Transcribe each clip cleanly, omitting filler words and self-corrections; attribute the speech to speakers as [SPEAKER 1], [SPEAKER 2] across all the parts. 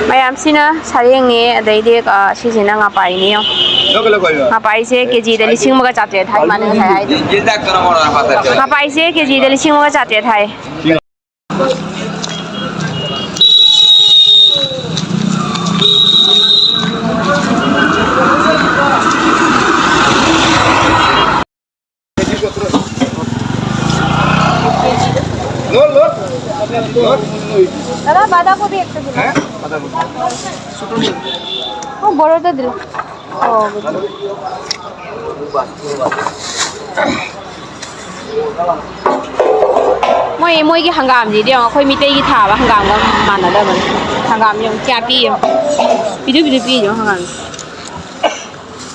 [SPEAKER 1] ꯃꯌꯥꯝꯁꯤꯅ ꯁꯔꯦꯡꯅꯤ ꯑꯗꯩꯗꯤ ꯁꯤꯁꯤꯅ ꯉꯥꯄꯥꯏꯅꯤ ꯉꯥꯄꯥꯏꯁꯦ ꯀꯦꯖꯤꯗ 1,400 ꯍꯥꯏ ꯃꯥꯅ ꯉꯁꯥꯏ ꯍꯥꯏꯗꯣ ꯉꯥꯄꯥꯏꯁꯦ ꯀꯦꯖꯤꯗ 1,400 ꯍꯥꯏ दादा बाधा को भी एक तो दिला हाँ बड़ा तो दिला मोई की हंगाम जी दियो कोई मिटे की था वा हंगाम का माना था बस हंगाम जो क्या पियो बिदु पियो हंगाम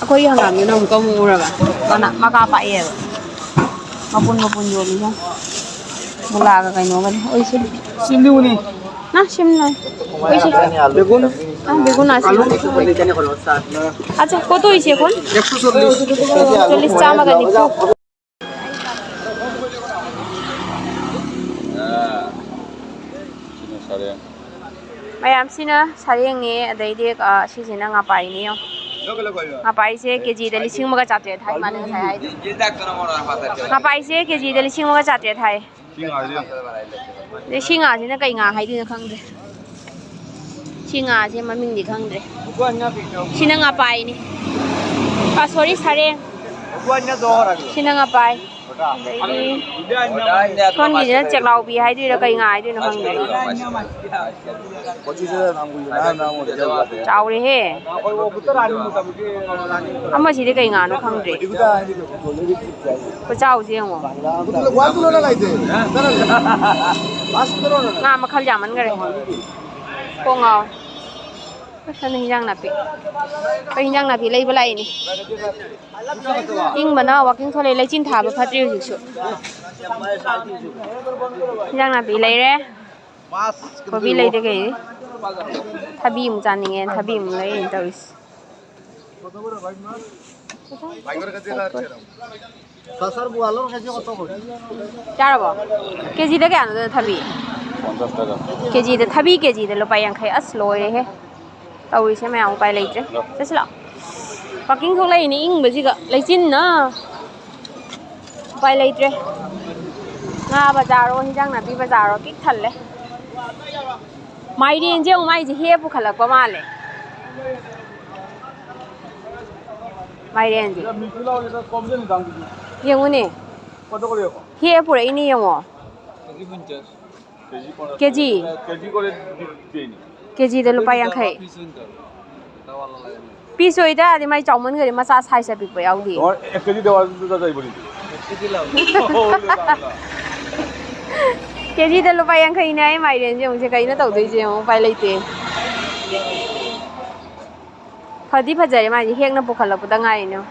[SPEAKER 1] कोई हंगाम जो ना हमको मुँह mana maka apa ya maupun jo lihat mula ka kaino kan oi sim di uni nah sim na oi sim begun begun আছে আচ্ছা কত হইছে এখন 140 চা মাগা দেখো mayamsina sarengni adaidi sisina ngapaini yo ngapaise kg da 1,400 thai mane sai hai ngapaise kg da 1,400 thai singa sina kai nga hai din khangde singa se maming di khangde sina ngapai ni sorry sareng sina ngapai con gì đó chặt lầu bị hay đi là cây ngài đi nó không được cháu đi he mà chỉ đi cây ngài nó không được có cháu gì không ngà mà khăn giảm ăn cái này cô ngào cái hình dạng nào bị lấy vào này nhưng mà nó hoặc những thôi lấy chín thả và phát triển được sự hình dạng nào bị lấy đấy có bị lấy được cái thabi một chán nghe thabi một lấy đâu chả đâu cái gì đó cái anh thabi cái gì đó thabi cái gì đó lo bay ăn khai ớt lôi đấy he tàu xe mèo bay lấy chứ rất là parking không lấy ní mà gì cả lấy chín nữa bay lấy chứ nga bazar rồi hình nào bị bazar rồi kích thật đấy mai đi chứ ông mai chỉ hiếp phụ khẩn qua mà lấy mai đi gì nhiều nè hiếp phụ đấy ní nhiều mà cái gì kg da lupa yang khai piso ida di mai chawman gari macha size big boy audi
[SPEAKER 2] 1 kg dewa da jai boli
[SPEAKER 1] kg da lupa yang khai nai mai ren jong se kai na tau doi je pai lai te phadi phajare mai hek na pokhala puda ngai no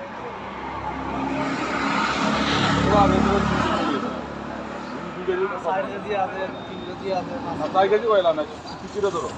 [SPEAKER 2] Sai kg ko ela na kilo doro